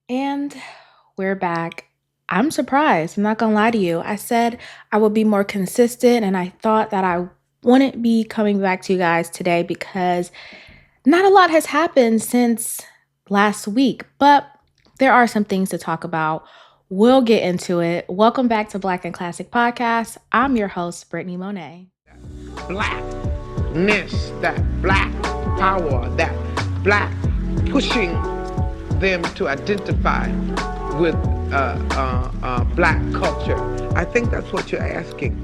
And we're back. I'm surprised. I'm not gonna lie to you. I said I would be more consistent, and I thought that I wouldn't be coming back to you guys today because not a lot has happened since last week, but there are some things to talk about. We'll get into it. Welcome back to Black and Classic Podcast. I'm your host, Brittany Monet. Blackness, that black power, that black pushing them to identify with black culture. I think that's what you're asking.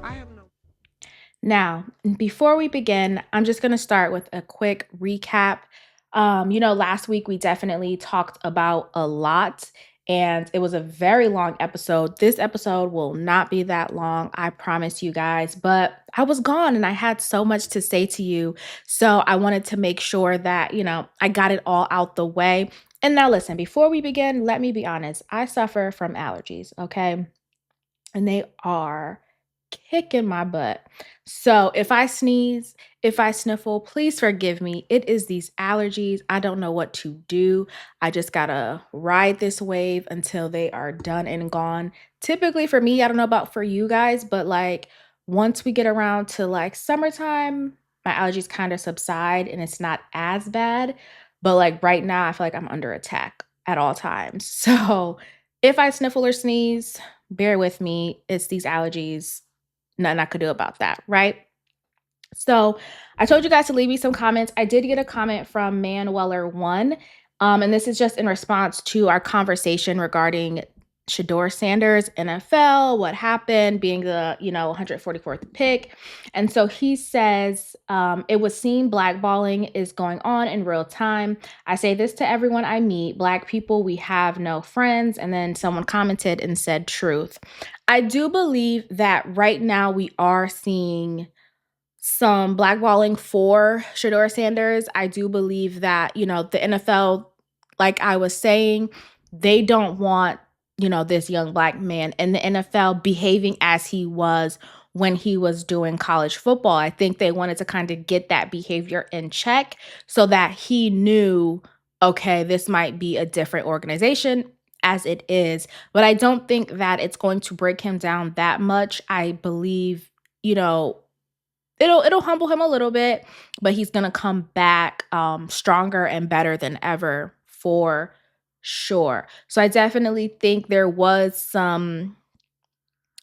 I have no. Now, before we begin, I'm just going to start with a quick recap. Last week we definitely talked about a lot, and it was a very long episode. This episode will not be that long, I promise you guys, but I was gone and I had so much to say to you. So I wanted to make sure that, I got it all out the way. And now, listen, before we begin, let me be honest. I suffer from allergies, okay? And they are kicking my butt. So if I sneeze, if I sniffle, please forgive me. It is these allergies. I don't know what to do. I just gotta ride this wave until they are done and gone. Typically for me, I don't know about for you guys, but like once we get around to like summertime, my allergies kind of subside and it's not as bad. But like right now, I feel like I'm under attack at all times. So if I sniffle or sneeze, bear with me. It's these allergies. Nothing I could do about that, right? So I told you guys to leave me some comments. I did get a comment from Manweller1. And this is just in response to our conversation regarding Shador Sanders, NFL, what happened, being the 144th pick. And so he says, it would seem blackballing is going on in real time. I say this to everyone I meet, Black people, we have no friends. And then someone commented and said truth. I do believe that right now we are seeing some blackballing for Shador Sanders. I do believe that, the NFL, like I was saying, they don't want, this young Black man in the NFL behaving as he was when he was doing college football. I think they wanted to kind of get that behavior in check so that he knew, okay, this might be a different organization as it is. But I don't think that it's going to break him down that much. I believe, it'll humble him a little bit, but he's gonna come back stronger and better than ever for sure. So I definitely think there was some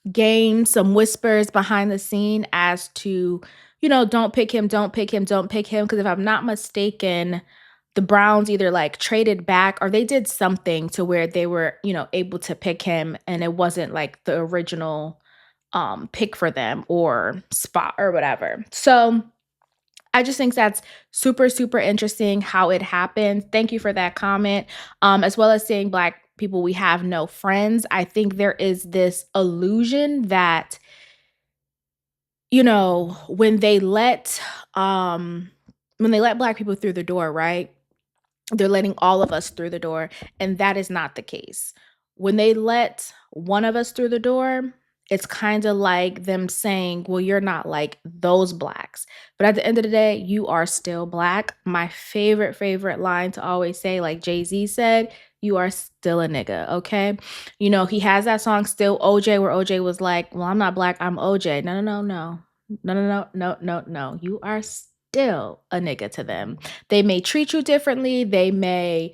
games, some whispers behind the scene as to, don't pick him, don't pick him, don't pick him. Because if I'm not mistaken, the Browns either like traded back or they did something to where they were, able to pick him, and it wasn't like the original pick for them or spot or whatever. So I just think that's super, super interesting how it happened. Thank you for that comment. As well as saying Black people, we have no friends. I think there is this illusion that, when they let Black people through the door, right? They're letting all of us through the door, and that is not the case. When they let one of us through the door, it's kind of like them saying, well, you're not like those Blacks. But at the end of the day, you are still Black. My favorite line to always say, like Jay-Z said, you are still a nigga, okay? He has that song Still OJ where OJ was like, well, I'm not Black, I'm OJ. No, no, no, no. No, no, no, no, no, no. You are still a nigga to them. They may treat you differently. They may,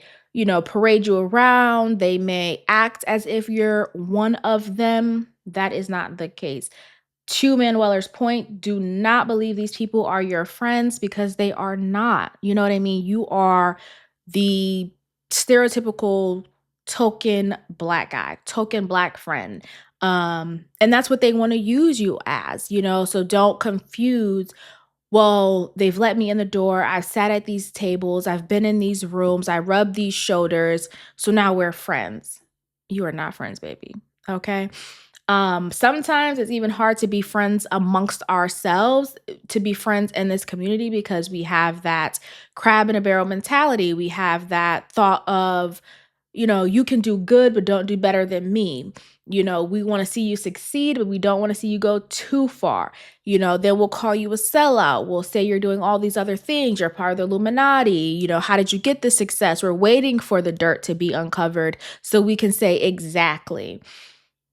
parade you around. They may act as if you're one of them. That is not the case. To Manuela's point, do not believe these people are your friends because they are not. You know what I mean? You are the stereotypical token Black guy, token Black friend. And that's what they want to use you as, so don't confuse, well, they've let me in the door. I've sat at these tables. I've been in these rooms. I rubbed these shoulders. So now we're friends. You are not friends, baby. Okay. Sometimes it's even hard to be friends amongst ourselves, to be friends in this community, because we have that crab in a barrel mentality. We have that thought of, you can do good, but don't do better than me. We want to see you succeed, but we don't want to see you go too far. Then we'll call you a sellout. We'll say you're doing all these other things. You're part of the Illuminati. How did you get this success? We're waiting for the dirt to be uncovered so we can say exactly.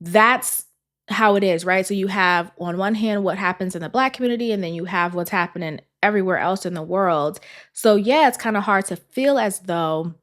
That's how it is, right? So you have on one hand what happens in the Black community, and then you have what's happening everywhere else in the world. So yeah, it's kind of hard to feel as though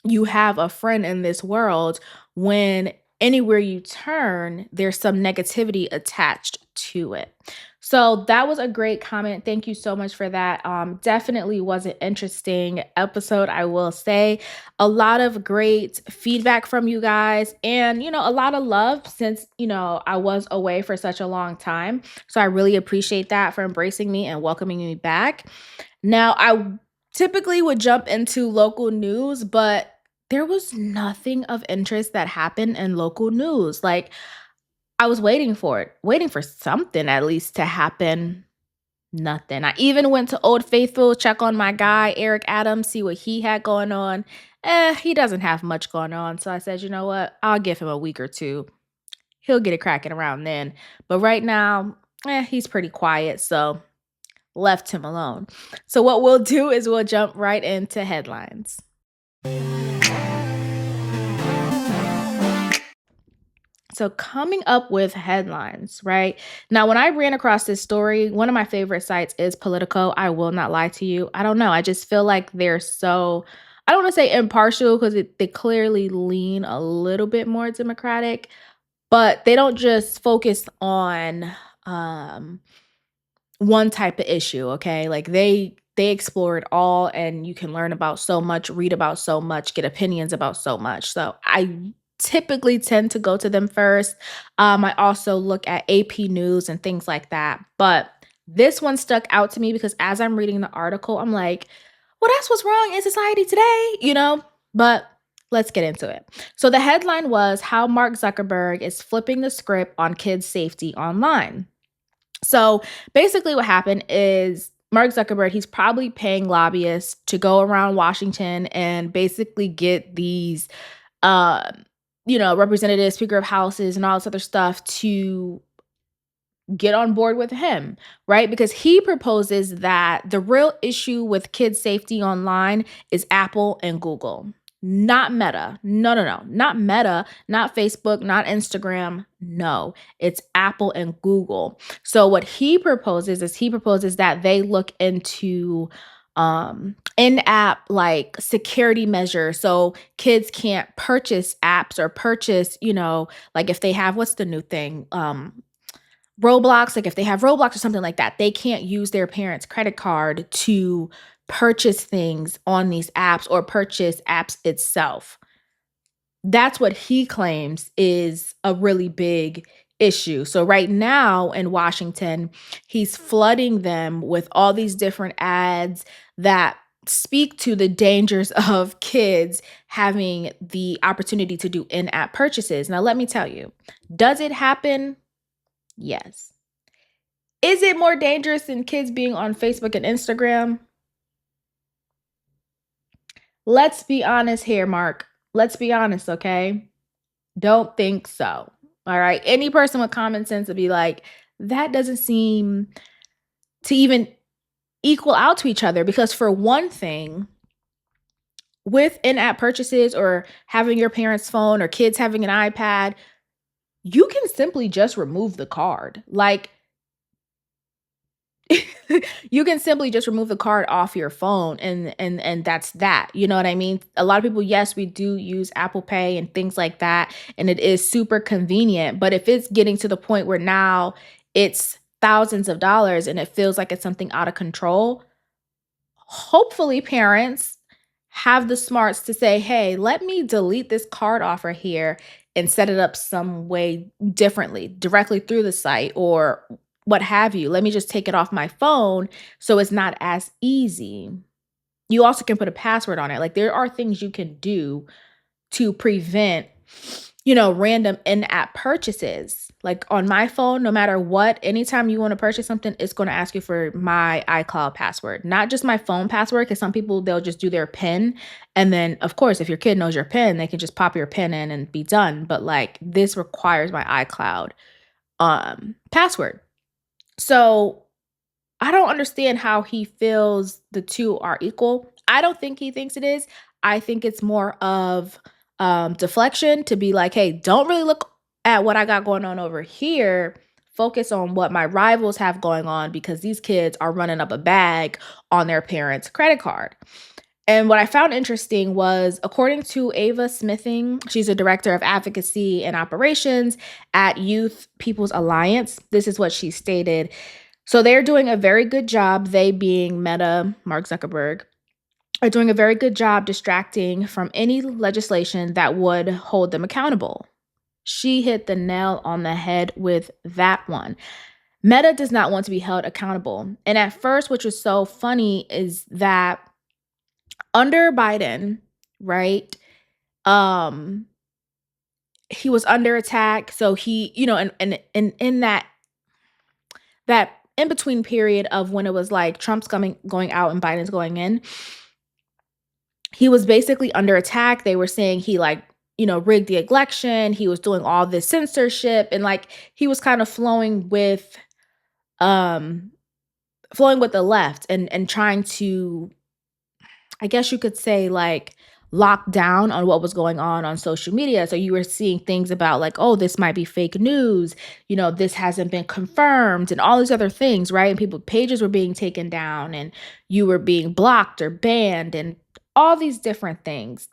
you have a friend in this world when anywhere you turn, there's some negativity attached to it. So that was a great comment. Thank you so much for that. Definitely was an interesting episode, I will say. A lot of great feedback from you guys, and a lot of love since I was away for such a long time. So I really appreciate that, for embracing me and welcoming me back. Now, I typically would jump into local news, but there was nothing of interest that happened in local news. Like, I was waiting for something at least to happen. Nothing. I even went to Old Faithful, check on my guy, Eric Adams, see what he had going on. He doesn't have much going on. So I said, you know what? I'll give him a week or two. He'll get it cracking around then. But right now, he's pretty quiet. So left him alone. So what we'll do is we'll jump right into headlines. So coming up with headlines, right? Now, when I ran across this story, one of my favorite sites is Politico. I will not lie to you. I don't know. I just feel like they're so, I don't want to say impartial, because they clearly lean a little bit more Democratic, but they don't just focus on one type of issue, okay? Like they explore it all, and you can learn about so much, read about so much, get opinions about so much. So I typically tend to go to them first. I also look at AP News and things like that. But this one stuck out to me because as I'm reading the article, I'm like, well, that's what's wrong in society today. But let's get into it. So the headline was how Mark Zuckerberg is flipping the script on kids' safety online. So basically what happened is Mark Zuckerberg, he's probably paying lobbyists to go around Washington and basically get these representatives, speaker of houses, and all this other stuff to get on board with him, right? Because he proposes that the real issue with kids' safety online is Apple and Google, not Meta. No. Not Meta, not Facebook, not Instagram. No, it's Apple and Google. So what he proposes that they look into in-app like security measures, so kids can't purchase apps or purchase, like if they have, what's the new thing, Roblox, like if they have Roblox or something like that, they can't use their parents' credit card to purchase things on these apps or purchase apps itself. That's what he claims is a really big issue. So right now in Washington, he's flooding them with all these different ads that speak to the dangers of kids having the opportunity to do in-app purchases. Now, let me tell you, does it happen? Yes. Is it more dangerous than kids being on Facebook and Instagram? Let's be honest here, Mark. Let's be honest, okay? Don't think so. All right. Any person with common sense would be like, that doesn't seem to even equal out to each other. Because for one thing, with in-app purchases or having your parents' phone or kids having an iPad, you can simply just remove the card. Like, you can simply just remove the card off your phone and that's that. You know what I mean? A lot of people, yes, we do use Apple Pay and things like that, and it is super convenient. But if it's getting to the point where now it's thousands of dollars and it feels like it's something out of control, hopefully parents have the smarts to say, hey, let me delete this card offer here and set it up some way differently, directly through the site or what have you. Let me just take it off my phone so it's not as easy. You also can put a password on it. Like, there are things you can do to prevent, random in-app purchases. Like on my phone, no matter what, anytime you want to purchase something, it's going to ask you for my iCloud password, not just my phone password. Because some people, they'll just do their PIN. And then, of course, if your kid knows your PIN, they can just pop your PIN in and be done. But like this requires my iCloud password. So I don't understand how he feels the two are equal. I don't think he thinks it is. I think it's more of deflection to be like, hey, don't really look at what I got going on over here. Focus on what my rivals have going on because these kids are running up a bag on their parents' credit card. And what I found interesting was, according to Ava Smithing, she's a director of advocacy and operations at Youth People's Alliance. This is what she stated. So they're doing a very good job, they being Meta, Mark Zuckerberg, are doing a very good job distracting from any legislation that would hold them accountable. She hit the nail on the head with that one. Meta does not want to be held accountable. And at first, which was so funny, is that under Biden, right? He was under attack. So he, and in that in between period of when it was like Trump's going out and Biden's going in, he was basically under attack. They were saying he rigged the election. He was doing all this censorship and like he was kind of flowing with the left and trying to, I guess you could say, like lock down on what was going on social media. So you were seeing things about like, oh, this might be fake news, this hasn't been confirmed and all these other things, right? And people pages were being taken down and you were being blocked or banned and all these different things.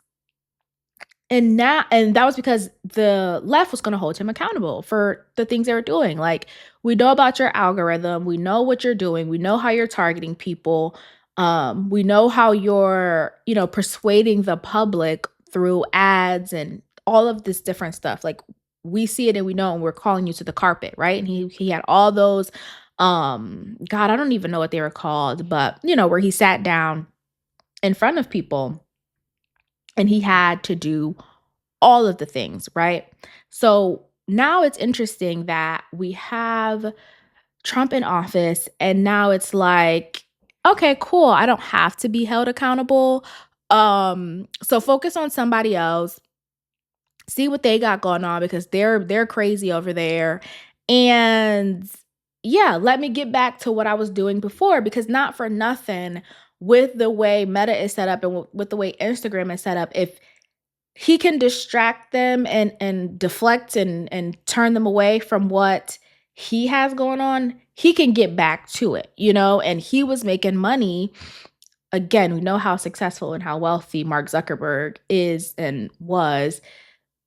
And that was because the left was going to hold him accountable for the things they were doing. Like, we know about your algorithm, we know what you're doing, we know how you're targeting people. We know how you're, persuading the public through ads and all of this different stuff. Like, we see it and we know, and we're calling you to the carpet, right? And he had all those, God, I don't even know what they were called, but where he sat down in front of people and he had to do all of the things, right? So now it's interesting that we have Trump in office and now it's like, okay, cool. I don't have to be held accountable. So focus on somebody else. See what they got going on because they're crazy over there. And yeah, let me get back to what I was doing before because not for nothing with the way Meta is set up and with the way Instagram is set up, if he can distract them and deflect and turn them away from what he has going on, he can get back to it, and he was making money. Again, we know how successful and how wealthy Mark Zuckerberg is and was.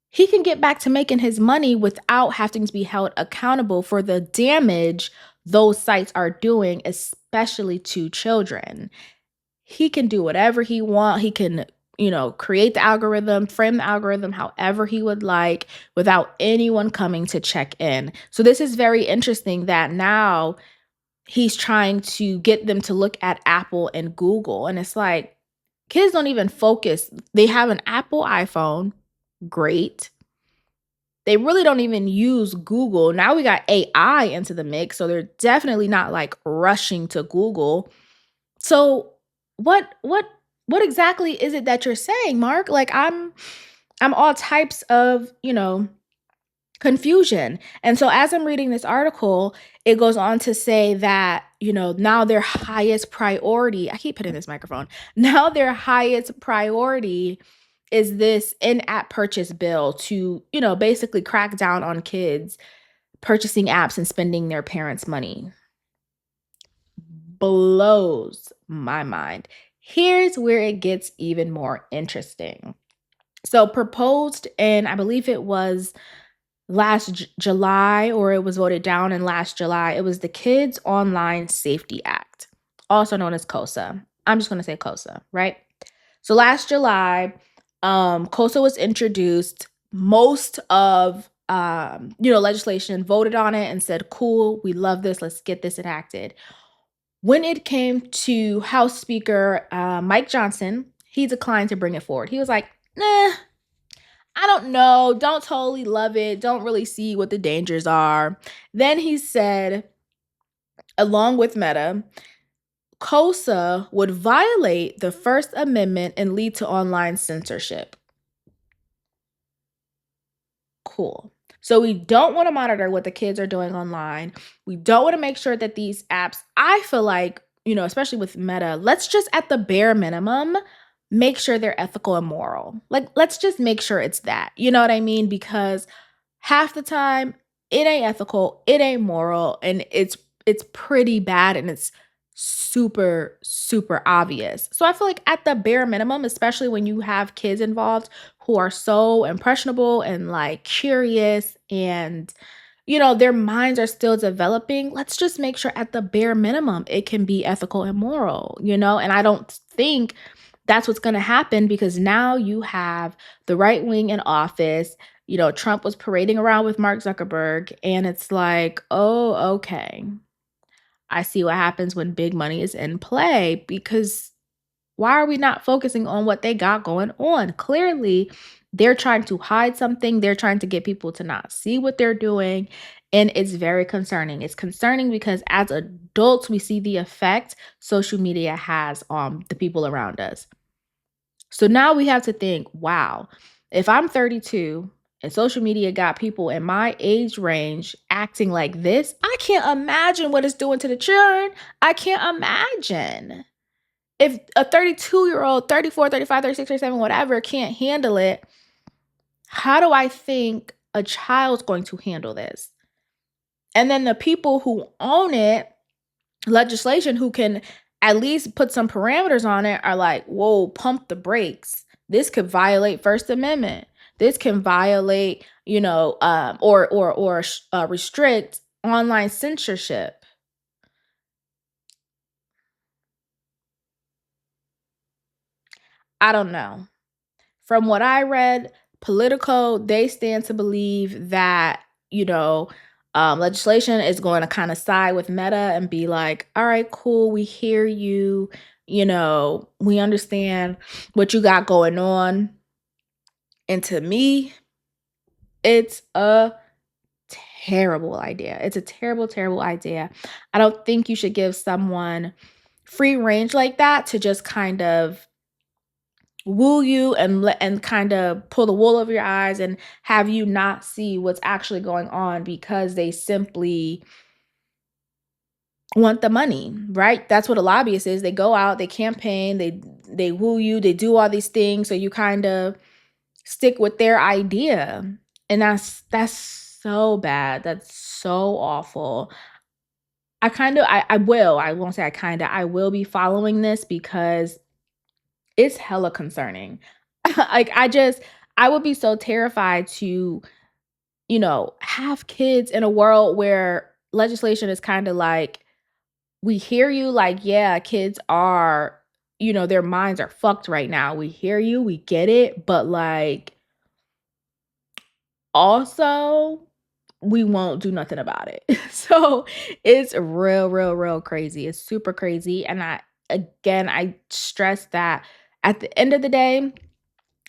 He can get back to making his money without having to be held accountable for the damage those sites are doing, especially to children. He can do whatever he wants. He can create the algorithm, frame the algorithm however he would like without anyone coming to check in. So this is very interesting that now he's trying to get them to look at Apple and Google. And it's like, kids don't even focus. They have an Apple iPhone. Great. They really don't even use Google. Now we got AI into the mix. So they're definitely not like rushing to Google. So what exactly is it that you're saying, Mark? Like I'm all types of, confusion. And so as I'm reading this article, it goes on to say that, now their highest priority, I keep hitting this microphone. Now their highest priority is this in-app purchase bill to, basically crack down on kids purchasing apps and spending their parents' money. Blows my mind. Here's where it gets even more interesting. So proposed in, I believe it was last July, or it was voted down in last July. It was the Kids Online Safety Act, also known as KOSA. I'm just going to say KOSA, right? So last July, KOSA was introduced. Most of legislation voted on it and said, cool, we love this. Let's get this enacted. When it came to House Speaker Mike Johnson, he declined to bring it forward. He was like, nah, I don't know, don't totally love it, don't really see what the dangers are. Then he said, along with Meta, COSA would violate the First Amendment and lead to online censorship. Cool. So we don't want to monitor what the kids are doing online. We don't want to make sure that these apps, I feel like, especially with Meta, let's just at the bare minimum make sure they're ethical and moral. Like, let's just make sure it's that. You know what I mean? Because half the time it ain't ethical, it ain't moral, and it's pretty bad, and it's super super obvious. So I feel like at the bare minimum, especially when you have kids involved who are so impressionable and like curious, and their minds are still developing, let's just make sure at the bare minimum it can be ethical and moral, and I don't think that's what's going to happen, because now you have the right wing in office. Trump was parading around with Mark Zuckerberg, and it's like, oh, okay. I see what happens when big money is in play, because why are we not focusing on what they got going on? Clearly, they're trying to hide something. They're trying to get people to not see what they're doing. And it's very concerning. It's concerning because as adults, we see the effect social media has on the people around us. So now we have to think, wow, if I'm 32 and social media got people in my age range acting like this, I can't imagine what it's doing to the children. I can't imagine. If a 32-year-old, 34, 35, 36, 37, whatever, can't handle it, how do I think a child's going to handle this? And then the people who own it, legislation, who can at least put some parameters on it, are like, whoa, pump the brakes. This could violate First Amendment. This can violate, or restrict online censorship. I don't know. From what I read, Politico, they stand to believe that, legislation is going to kind of side with Meta and be like, all right, cool, we hear you. We understand what you got going on. And to me, it's a terrible idea. It's a terrible, terrible idea. I don't think you should give someone free range like that to just kind of woo you and kind of pull the wool over your eyes and have you not see what's actually going on, because they simply want the money, right? That's what a lobbyist is. They go out, they campaign, they woo you, they do all these things so you kind of stick with their idea. And that's so bad. That's so awful. I won't say I will be following this, because it's hella concerning. Like, I would be so terrified to, have kids in a world where legislation is kind of like, we hear you, like, yeah, kids are, their minds are fucked right now. We hear you, we get it, but like, also, we won't do nothing about it. So it's real, real, real crazy. It's super crazy. And I stress that at the end of the day,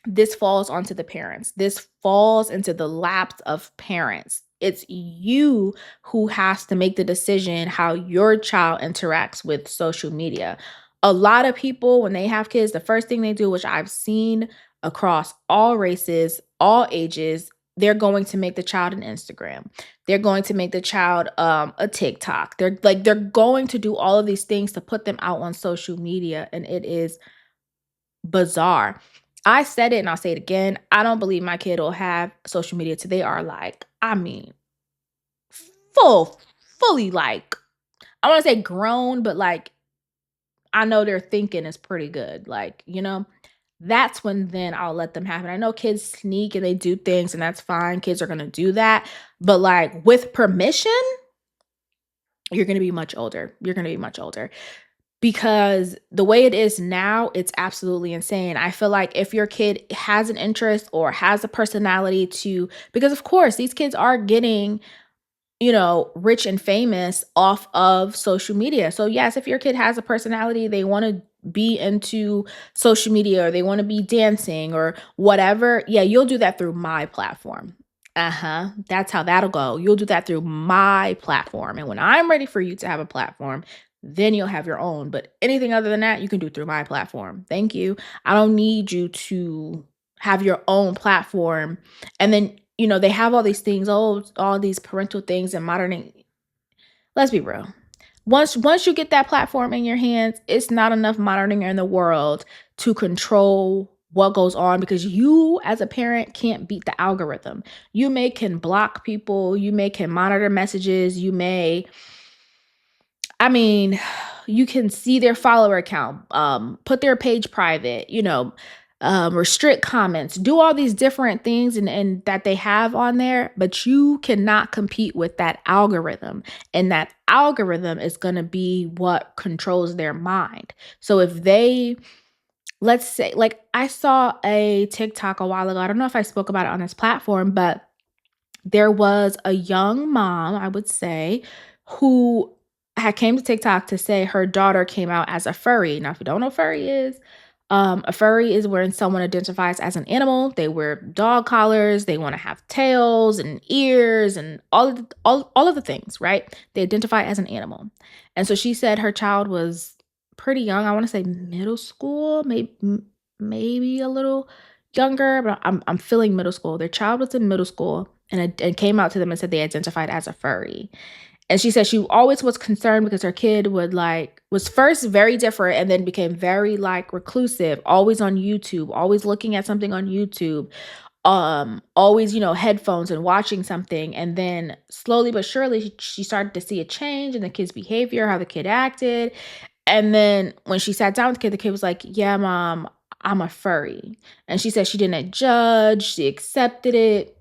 this falls onto the parents. This falls into the laps of parents. It's you who has to make the decision how your child interacts with social media. A lot of people, when they have kids, the first thing they do, which I've seen across all races, all ages, they're going to make the child an Instagram. They're going to make the child a TikTok. They're going to do all of these things to put them out on social media, and it is bizarre. I said it and I'll say it again. I don't believe my kid will have social media till they are like, fully like, I want to say grown, but like, I know their thinking is pretty good. Like, that's when then I'll let them have it. I know kids sneak and they do things, and that's fine. Kids are going to do that. But like, with permission, you're going to be much older. You're going to be much older. Because the way it is now, it's absolutely insane. I feel like if your kid has an interest or has a personality because of course these kids are getting, rich and famous off of social media. So yes, if your kid has a personality, they want to be into social media, or they want to be dancing or whatever, yeah, you'll do that through my platform. That's how that'll go. You'll do that through my platform. And when I'm ready for you to have a platform, then you'll have your own. But anything other than that, you can do through my platform. Thank you. I don't need you to have your own platform. And then, they have all these things, all these parental things and modern. Let's be real. Once you get that platform in your hands, it's not enough monitoring in the world to control what goes on, because you as a parent can't beat the algorithm. You can block people, can monitor messages, you can see their follower account, put their page private, restrict comments, do all these different things and that they have on there, but you cannot compete with that algorithm. And that algorithm is going to be what controls their mind. So if they, let's say, like I saw a TikTok a while ago, I don't know if I spoke about it on this platform, but there was a young mom, I would say, who had came to TikTok to say her daughter came out as a furry. Now, if you don't know what furry is, a furry is when someone identifies as an animal. They wear dog collars. They want to have tails and ears and all of the things, right? They identify as an animal. And so she said her child was pretty young. I want to say middle school, maybe a little younger, but I'm feeling middle school. Their child was in middle school and came out to them and said they identified as a furry. And she said she always was concerned because her kid was first very different and then became very reclusive, always on YouTube, always looking at something on YouTube, always, headphones and watching something. And then slowly but surely she started to see a change in the kid's behavior, how the kid acted. And then when she sat down with the kid was like, "Yeah, mom, I'm a furry." And she said she didn't judge, she accepted it.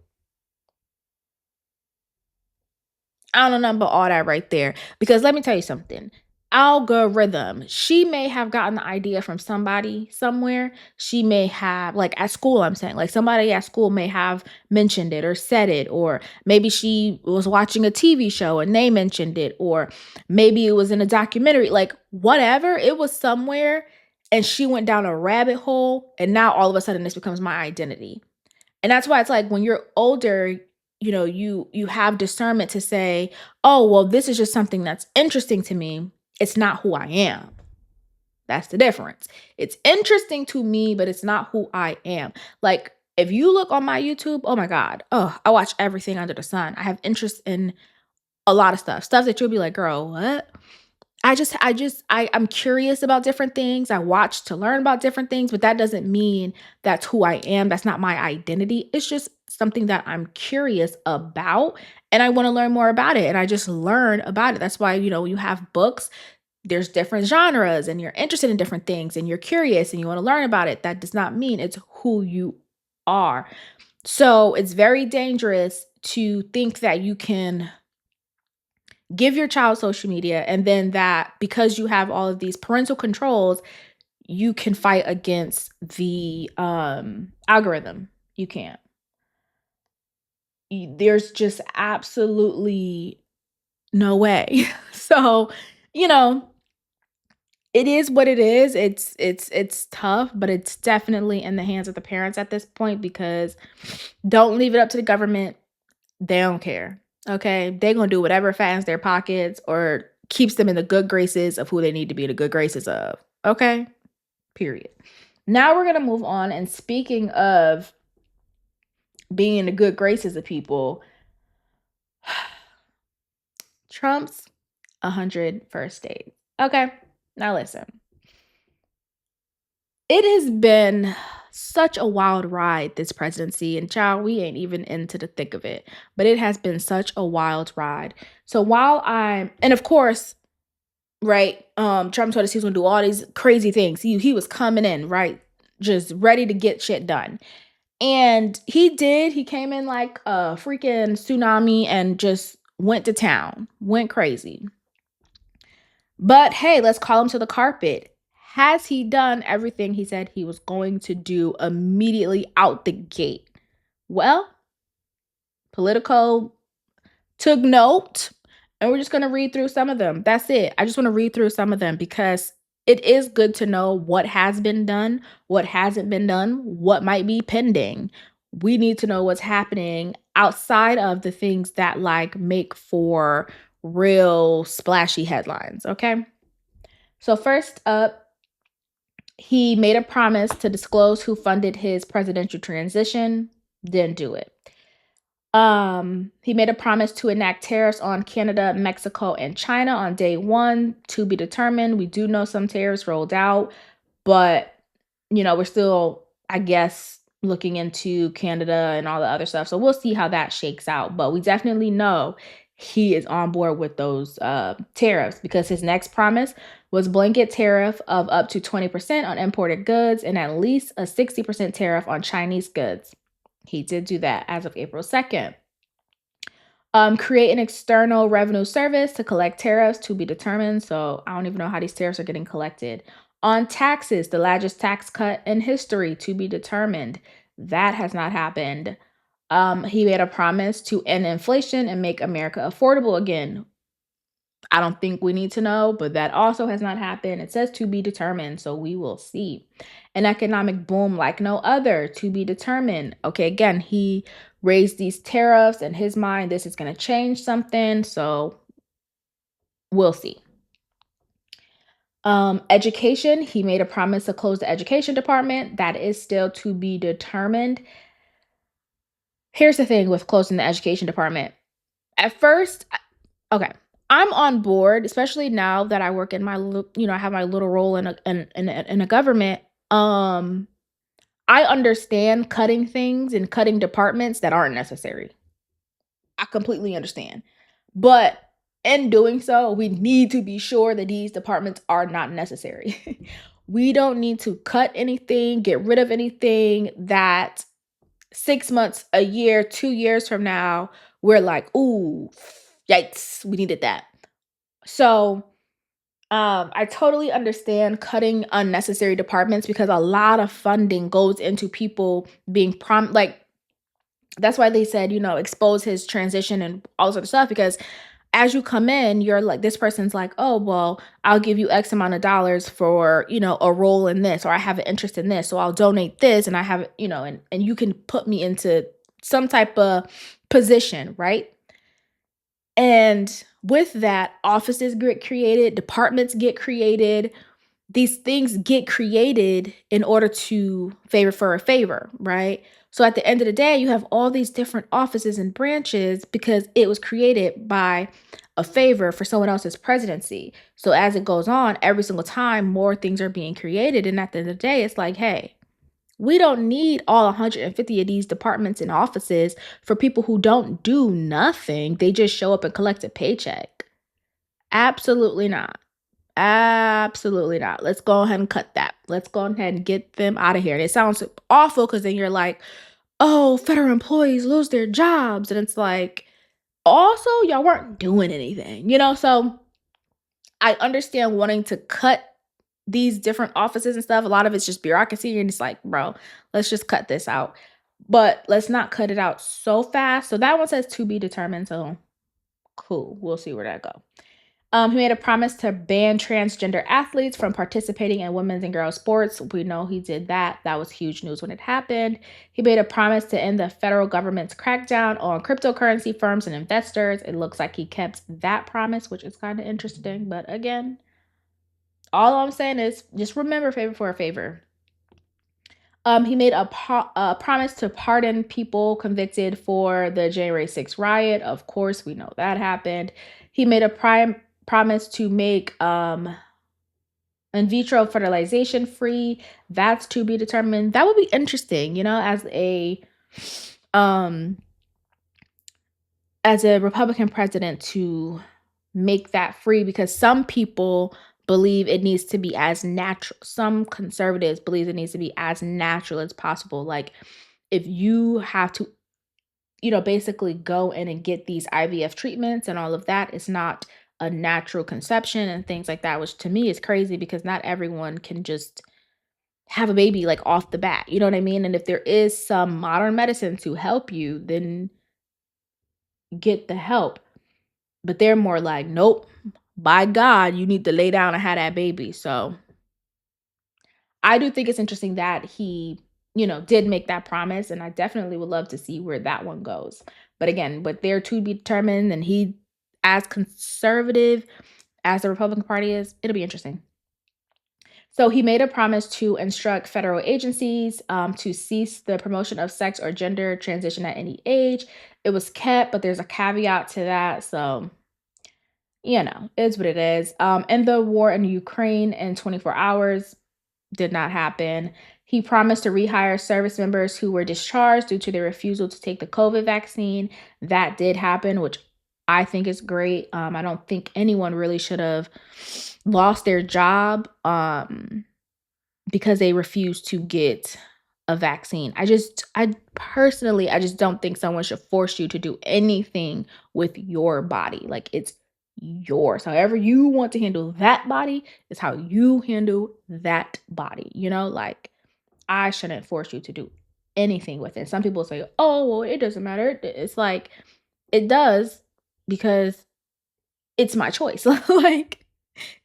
I don't know about all that right there. Because let me tell you something. Algorithm. She may have gotten the idea from somebody somewhere. She may have, at school, I'm saying, somebody at school may have mentioned it or said it, or maybe she was watching a TV show and they mentioned it, or maybe it was in a documentary, whatever. It was somewhere and she went down a rabbit hole, and now all of a sudden this becomes my identity. And that's why it's when you're older, you have discernment to say, "Oh, well, this is just something that's interesting to me. It's not who I am." That's the difference. It's interesting to me, but it's not who I am. If you look on my YouTube, oh my God, I watch everything under the sun. I have interest in a lot of stuff that you'll be like, "Girl, what?" I'm curious about different things. I watch to learn about different things, but that doesn't mean that's who I am. That's not my identity. It's just something that I'm curious about and I want to learn more about it. And I just learn about it. That's why, you have books, there's different genres and you're interested in different things and you're curious and you want to learn about it. That does not mean it's who you are. So it's very dangerous to think that you can give your child social media and then that because you have all of these parental controls, you can fight against the algorithm. You can't. There's just absolutely no way. So, it is what it is. It's tough, but it's definitely in the hands of the parents at this point, because don't leave it up to the government. They don't care. Okay. They're going to do whatever fattens their pockets or keeps them in the good graces of who they need to be in the good graces of. Okay. Period. Now we're going to move on. And speaking of being in the good graces of people, Trump's 100 first dates. Okay. Now listen. It has been such a wild ride, this presidency, and child, we ain't even into the thick of it, but it has been such a wild ride. So and of course, right, Trump told us he's gonna do all these crazy things. He was coming in, right, just ready to get shit done. And he did. He came in like a freaking tsunami and just went to town, went crazy. But hey, let's call him to the carpet. Has he done everything he said he was going to do immediately out the gate? Well, Politico took note, and we're just going to read through some of them. That's it. I just want to read through some of them because it is good to know what has been done, what hasn't been done, what might be pending. We need to know what's happening outside of the things that like make for real splashy headlines, okay? So first up, he made a promise to disclose who funded his presidential transition, didn't do it. He made a promise to enact tariffs on Canada, Mexico, and China on day one, to be determined. We do know some tariffs rolled out, but we're still, I guess, looking into Canada and all the other stuff. So we'll see how that shakes out. But we definitely know he is on board with those tariffs, because his next promise was blanket tariff of up to 20% on imported goods and at least a 60% tariff on Chinese goods. He did do that as of April 2nd. Create an external revenue service to collect tariffs, to be determined. So I don't even know how these tariffs are getting collected. On taxes, the largest tax cut in history, to be determined. That has not happened. He made a promise to end inflation and make America affordable again. I don't think we need to know, but that also has not happened. It says to be determined, so we will see. An economic boom like no other, to be determined. Okay, again, he raised these tariffs. In his mind, this is going to change something, so we'll see. Education, he made a promise to close the education department. That is still to be determined. Here's the thing with closing the education department. At first, okay, I'm on board, especially now that I work in my, I have my little role in a government. I understand cutting things and cutting departments that aren't necessary. I completely understand. But in doing so, we need to be sure that these departments are not necessary. We don't need to cut anything, get rid of anything that 6 months, a year, 2 years from now, we're like, ooh, yikes, we needed that. So I totally understand cutting unnecessary departments, because a lot of funding goes into people being like, that's why they said, expose his transition and all this other stuff, because as you come in, you're like, this person's like, oh, well, I'll give you X amount of dollars for, a role in this, or I have an interest in this, so I'll donate this, and I have, and you can put me into some type of position, right? And with that, offices get created, departments get created. These things get created in order to favor for a favor, right? So at the end of the day, you have all these different offices and branches because it was created by a favor for someone else's presidency. So as it goes on, every single time more things are being created. And at the end of the day, it's like, hey, we don't need all 150 of these departments and offices for people who don't do nothing. They just show up and collect a paycheck. Absolutely not. Absolutely not. Let's go ahead and cut that. Let's go ahead and get them out of here. And it sounds awful, because then you're like, oh, federal employees lose their jobs. And it's like, also, y'all weren't doing anything, So I understand wanting to cut these different offices and stuff. A lot of it's just bureaucracy. And it's like, bro, let's just cut this out. But let's not cut it out so fast. So that one says to be determined. So cool. We'll see where that goes. He made a promise to ban transgender athletes from participating in women's and girls sports. We know he did that. That was huge news when it happened. He made a promise to end the federal government's crackdown on cryptocurrency firms and investors. It looks like he kept that promise, which is kind of interesting. But again, all I'm saying is just remember favor for a favor. He made a promise to pardon people convicted for the January 6th riot. Of course, we know that happened. He made a promise to make in vitro fertilization free. That's to be determined. That would be interesting, as a Republican president, to make that free, because some people believe it needs to be as natural. Some conservatives believe it needs to be as natural as possible. Like, if you have to, basically go in and get these IVF treatments and all of that, it's not a natural conception and things like that, which to me is crazy, because not everyone can just have a baby like off the bat. You know what I mean? And if there is some modern medicine to help you, then get the help. But they're more like, nope, by God, you need to lay down and have that baby. So I do think it's interesting that he, did make that promise, and I definitely would love to see where that one goes. But again, but they're to be determined, and he, as conservative as the Republican Party is, it'll be interesting. So he made a promise to instruct federal agencies to cease the promotion of sex or gender transition at any age. It was kept, but there's a caveat to that. So, it's what it is. And the war in Ukraine in 24 hours did not happen. He promised to rehire service members who were discharged due to their refusal to take the COVID vaccine. That did happen, which I think is great. I don't think anyone really should have lost their job because they refused to get a vaccine. I personally, I just don't think someone should force you to do anything with your body. Like, it's yours. However you want to handle that body is how you handle that body. Like, I shouldn't force you to do anything with it. Some people say, oh, well, it doesn't matter. It's like, it does, because it's my choice. Like,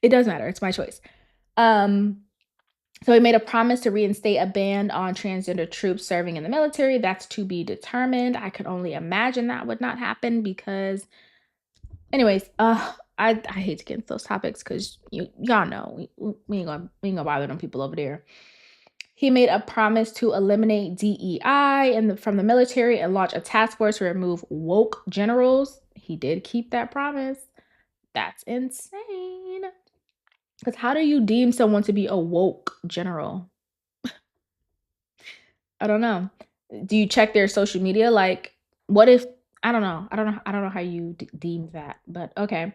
it does matter. It's my choice. So he made a promise to reinstate a ban on transgender troops serving in the military. That's to be determined. I could only imagine that would not happen because, anyways, I hate to get into those topics because y'all know we ain't gonna bother them people over there. He made a promise to eliminate DEI from the military and launch a task force to remove woke generals. He did keep that promise. That's insane. Because how do you deem someone to be a woke general? I don't know. Do you check their social media? Like, what if, I don't know. I don't know how you deem that, but okay.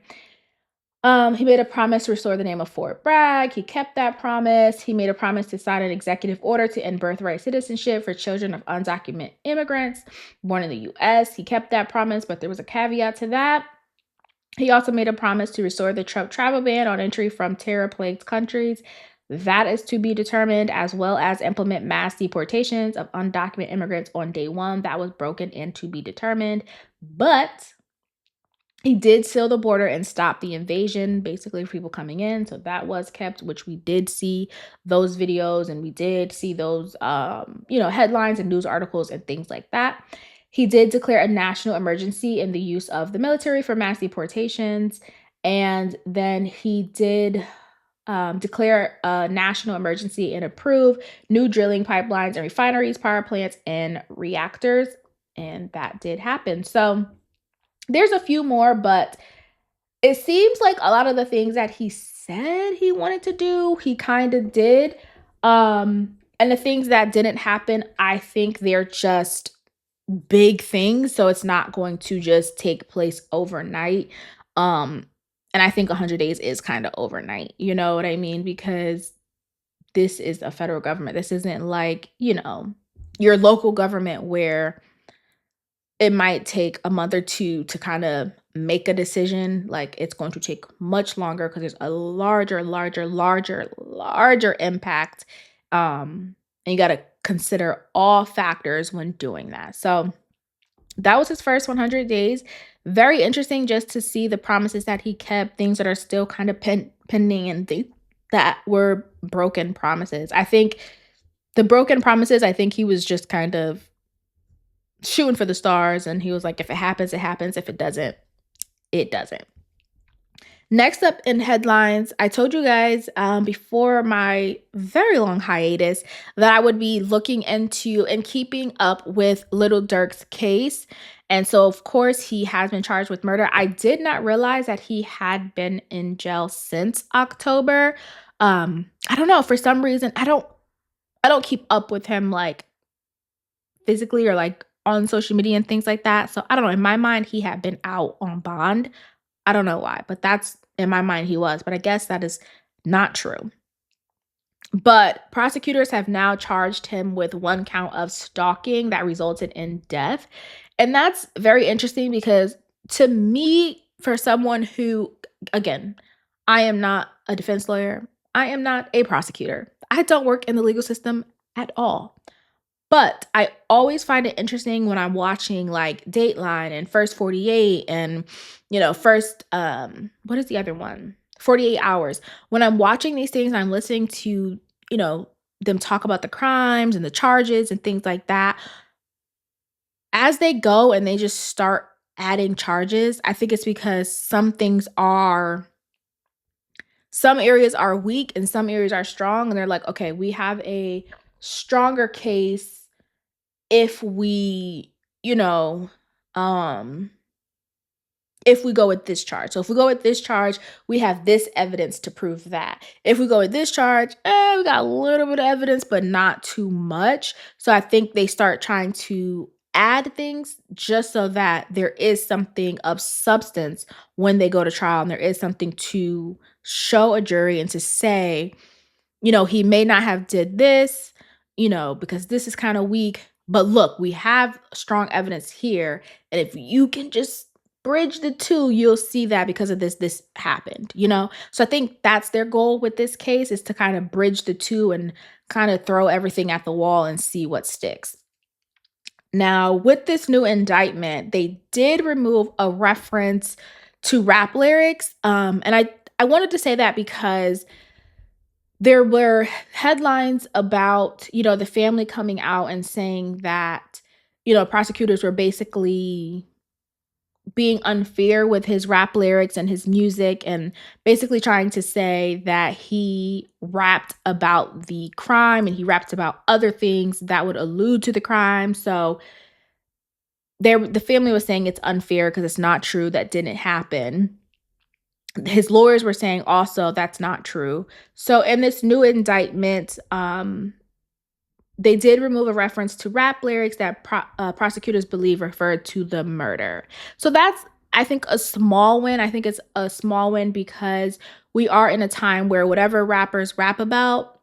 He made a promise to restore the name of Fort Bragg. He kept that promise. He made a promise to sign an executive order to end birthright citizenship for children of undocumented immigrants born in the U.S. He kept that promise, but there was a caveat to that. He also made a promise to restore the Trump travel ban on entry from terror-plagued countries. That is to be determined, as well as implement mass deportations of undocumented immigrants on day one. That was broken and to be determined. But he did seal the border and stop the invasion, basically, for people coming in. So that was kept, which we did see those videos, and we did see those, headlines and news articles and things like that. He did declare a national emergency in the use of the military for mass deportations. And then he did declare a national emergency and approve new drilling pipelines and refineries, power plants, and reactors. And that did happen. So there's a few more, but it seems like a lot of the things that he said he wanted to do, he kind of did. And the things that didn't happen, I think they're just big things. So it's not going to just take place overnight. And I think 100 days is kind of overnight. You know what I mean? Because this is a federal government. This isn't like, your local government where it might take a month or two to kind of make a decision. Like, it's going to take much longer because there's a larger impact. And you got to consider all factors when doing that. So that was his first 100 days. Very interesting just to see the promises that he kept, things that are still kind of pending, and things that were broken promises. I think the broken promises, I think he was just kind of shooting for the stars, and he was like, if it happens, it happens. If it doesn't, it doesn't. Next up in headlines, I told you guys before my very long hiatus that I would be looking into and keeping up with Lil Durk's case. And so, of course, he has been charged with murder. I did not realize that he had been in jail since October. I don't know. For some reason, I don't keep up with him like physically or like on social media and things like that. So I don't know. In my mind, he had been out on bond. I don't know why, but that's in my mind he was. But I guess that is not true. But prosecutors have now charged him with one count of stalking that resulted in death. And that's very interesting because, to me, for someone who, again, I am not a defense lawyer. I am not a prosecutor. I don't work in the legal system at all. But I always find it interesting when I'm watching like Dateline and First 48 and, what is the other one? 48 Hours. When I'm watching these things, I'm listening to, them talk about the crimes and the charges and things like that. As they go and they just start adding charges, I think it's because some areas are weak and some areas are strong, and they're like, okay, we have a stronger case if we, you know, um if we go with this charge. So if we go with this charge, we have this evidence to prove that. If we go with this charge, we got a little bit of evidence, but not too much. So I think they start trying to add things just so that there is something of substance when they go to trial, and there is something to show a jury and to say, he may not have did this, because this is kind of weak, but look, we have strong evidence here. And if you can just bridge the two, you'll see that because of this happened. So I think that's their goal with this case, is to kind of bridge the two and kind of throw everything at the wall and see what sticks. Now, with this new indictment, they did remove a reference to rap lyrics. And I wanted to say that because there were headlines about, the family coming out and saying that, prosecutors were basically being unfair with his rap lyrics and his music, and basically trying to say that he rapped about the crime and he rapped about other things that would allude to the crime. So the family was saying it's unfair because it's not true. That didn't happen. His lawyers were saying also that's not true. So in this new indictment, they did remove a reference to rap lyrics that prosecutors believe referred to the murder. So that's, I think, a small win. I think it's a small win because we are in a time where whatever rappers rap about,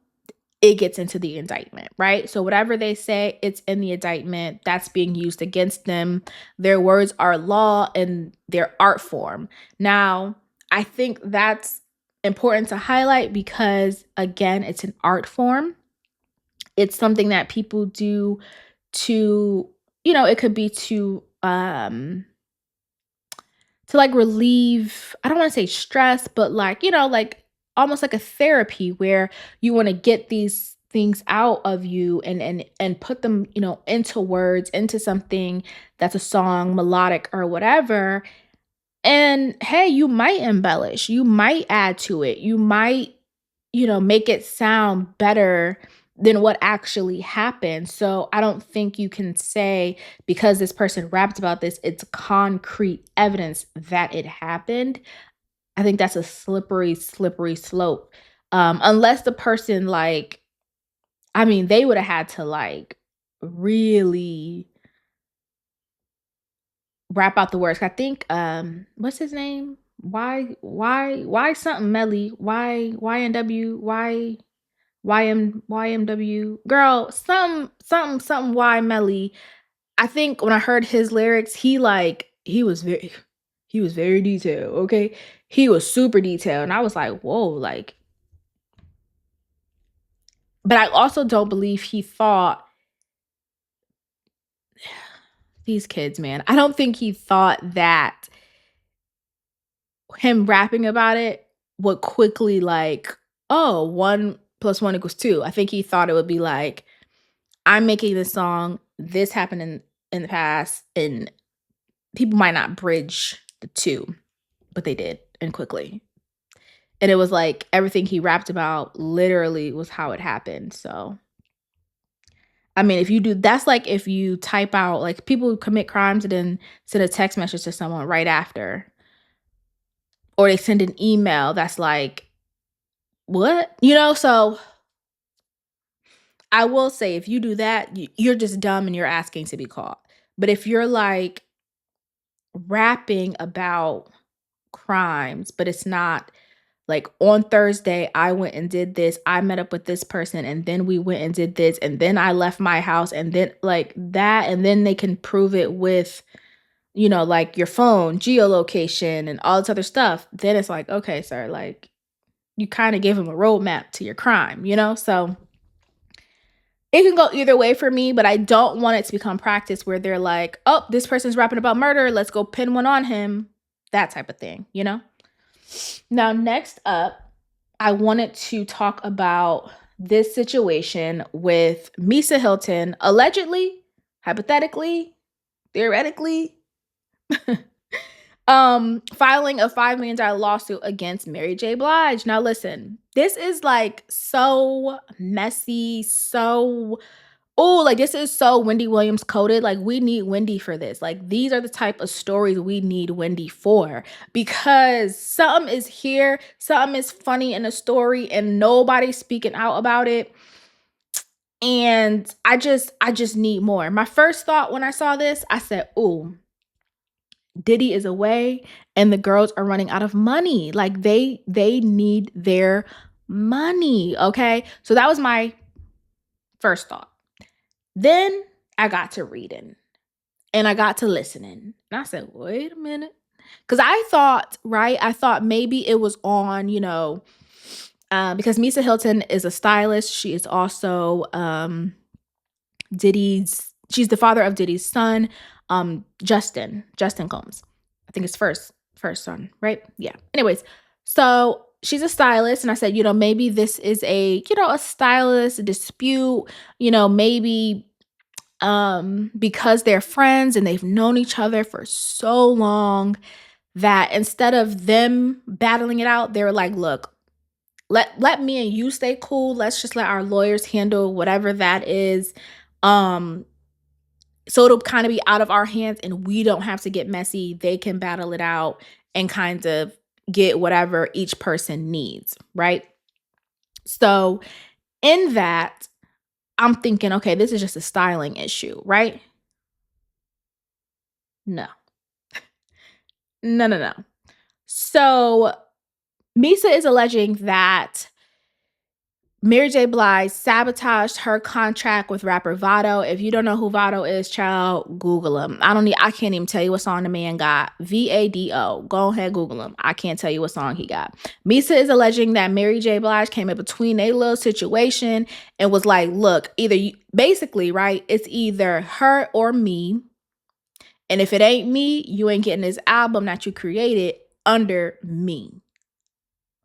it gets into the indictment, right? So whatever they say, it's in the indictment. That's being used against them. Their words are law in their art form. Now, I think that's important to highlight because, again, it's an art form. It's something that people do to, it could be to like relieve, I don't want to say stress, but like, like almost like a therapy where you want to get these things out of you and put them, into words, into something that's a song, melodic or whatever. And hey, you might embellish, you might add to it, you might, make it sound better than what actually happened. So I don't think you can say because this person rapped about this, it's concrete evidence that it happened. I think that's a slippery slope. Unless the person they would have had to really rap out the words. I think what's his name? Why something Melly? Why YNW? Why YMW? Girl, something Y Melly. I think when I heard his lyrics, he was very detailed, okay? He was super detailed and I was like, "Whoa," but I also don't believe he thought these kids, man. I don't think he thought that him rapping about it would quickly oh, 1 + 1 = 2. I think he thought it would be like, I'm making this song, this happened in the past, and people might not bridge the two, but they did, and quickly. And it was like everything he rapped about literally was how it happened. So, I mean, that's like if you type out, like people who commit crimes and then send a text message to someone right after, or they send an email that's like, what? So I will say, if you do that, you're just dumb and you're asking to be caught. But if you're like rapping about crimes, but it's not like, on Thursday, I went and did this, I met up with this person, and then we went and did this, and then I left my house, and then like that, and then they can prove it with, like your phone, geolocation, and all this other stuff, then it's like, okay, sir, like you kind of gave him a roadmap to your crime, So it can go either way for me, but I don't want it to become practice where they're like, oh, this person's rapping about murder, let's go pin one on him. That type of thing. Now, next up, I wanted to talk about this situation with Misa Hylton allegedly, hypothetically, theoretically, filing a $5 million lawsuit against Mary J. Blige. Now listen, this is like so messy, this is so Wendy Williams coded. Like, we need Wendy for this. Like, these are the type of stories we need Wendy for, because something is here, something is funny in a story, and nobody's speaking out about it. And I just need more. My first thought when I saw this, I said, ooh, Diddy is away and the girls are running out of money. Like, they need their money. Okay. So that was my first thought. Then I got to reading and I got to listening. And I said, wait a minute. Because I thought maybe it was on, because Misa Hylton is a stylist. She is also she's the father of Diddy's son, Justin Combs. I think it's first son, right? Yeah. Anyways, so she's a stylist, and I said, maybe this is a stylist dispute, maybe because they're friends and they've known each other for so long that instead of them battling it out, they were like, look, let me and you stay cool. Let's just let our lawyers handle whatever that is. So it'll kind of be out of our hands and we don't have to get messy. They can battle it out and kind of get whatever each person needs, right? So in that, I'm thinking, okay, this is just a styling issue, right? No. No. So Misa is alleging that Mary J. Blige sabotaged her contract with rapper Vado. If you don't know who Vado is, child, Google him. I can't even tell you what song the man got. Vado. Go ahead, Google him. I can't tell you what song he got. Misa is alleging that Mary J. Blige came in between a little situation and was like, look, basically, right, it's either her or me. And if it ain't me, you ain't getting this album that you created under me.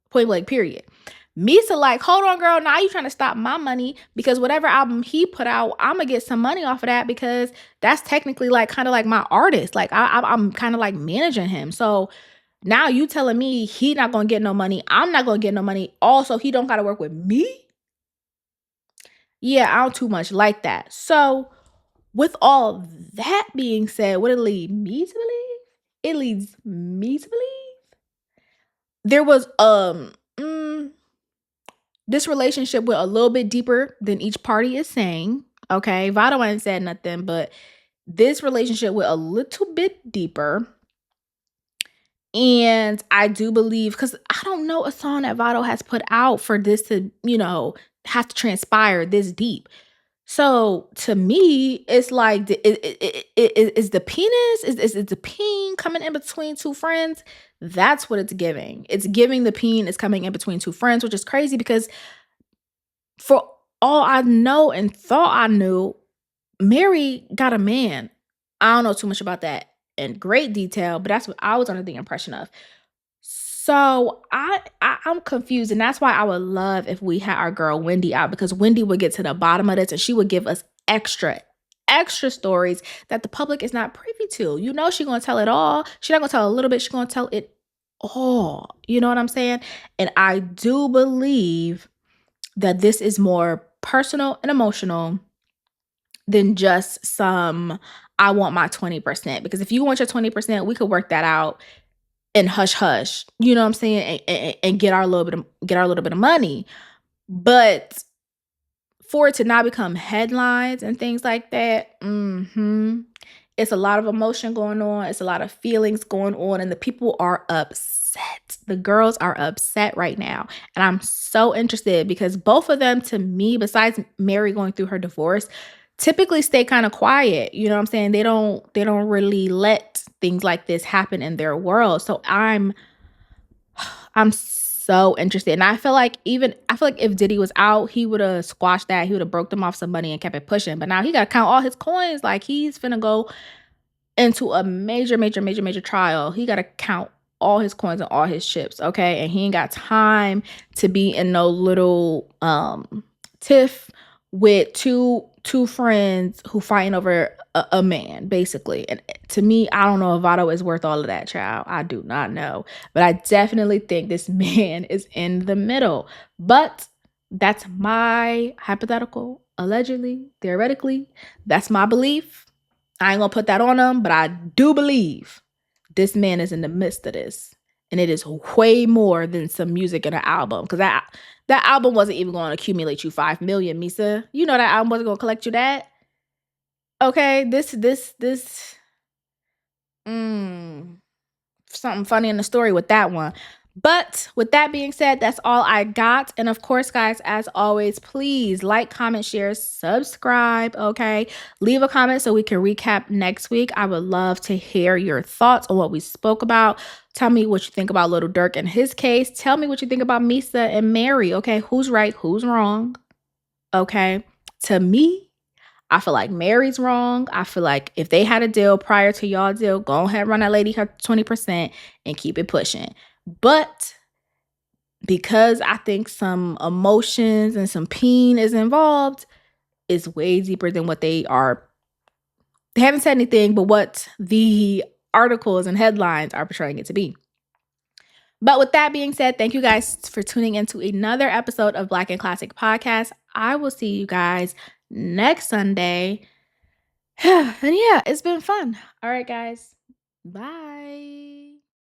Point blank, period. Misa like, hold on, girl. Now you trying to stop my money because whatever album he put out, I'm gonna get some money off of that because that's technically like kind of like my artist. Like I'm kind of like managing him. So now you telling me he not gonna get no money. I'm not gonna get no money. Also, he don't gotta work with me. Yeah, I don't too much like that. So with all that being said, what it lead me to believe? It leads me to believe there was this relationship went a little bit deeper than each party is saying. Okay, Vado ain't said nothing, but this relationship went a little bit deeper. And I do believe, because I don't know a song that Vado has put out for this to, have to transpire this deep. So to me, it's like, is the penis, is the peen coming in between two friends? That's what it's giving. It's giving the peen is coming in between two friends, which is crazy because for all I know and thought I knew, Mary got a man. I don't know too much about that in great detail, but that's what I was under the impression of. So I'm confused, and that's why I would love if we had our girl Wendy out, because Wendy would get to the bottom of this and she would give us extra stories that the public is not privy to. She's gonna tell it all. She's not gonna tell a little bit. She's gonna tell it all. You know what I'm saying? And I do believe that this is more personal and emotional than just some I want my 20%. Because if you want your 20%, we could work that out and hush, you know what I'm saying, and get our little bit of money. But for it to not become headlines and things like that, it's a lot of emotion going on. It's a lot of feelings going on, and the people are upset. The girls are upset right now, and I'm so interested because both of them, to me, besides Mary going through her divorce, typically stay kind of quiet. You know what I'm saying? They don't really let things like this happen in their world. So I'm so interested. And I feel like if Diddy was out, he would have squashed that. He would have broke them off some money and kept it pushing. But now he got to count all his coins. Like, he's finna go into a major trial. He got to count all his coins and all his chips. Okay. And he ain't got time to be in no little tiff with two friends who fighting over a man, basically. And to me, I don't know if Votto is worth all of that, child. I do not know. But I definitely think this man is in the middle. But that's my hypothetical, allegedly, theoretically. That's my belief. I ain't gonna put that on him, but I do believe this man is in the midst of this. And it is way more than some music in an album. Because that album wasn't even going to accumulate you 5 million, Misa. You know that album wasn't going to collect you that. Okay, something funny in the story with that one. But with that being said, that's all I got. And of course, guys, as always, please like, comment, share, subscribe. Okay. Leave a comment so we can recap next week. I would love to hear your thoughts on what we spoke about. Tell me what you think about Lil Durk in his case. Tell me what you think about Misa and Mary. Okay. Who's right? Who's wrong? Okay. To me, I feel like Mary's wrong. I feel like if they had a deal prior to y'all deal, go ahead, run that lady her 20% and keep it pushing. But because I think some emotions and some pain is involved, it's way deeper than what they are. They haven't said anything, but what the articles and headlines are portraying it to be. But with that being said, thank you guys for tuning into another episode of Black and Classic Podcast. I will see you guys next Sunday. And yeah, it's been fun. All right, guys. Bye.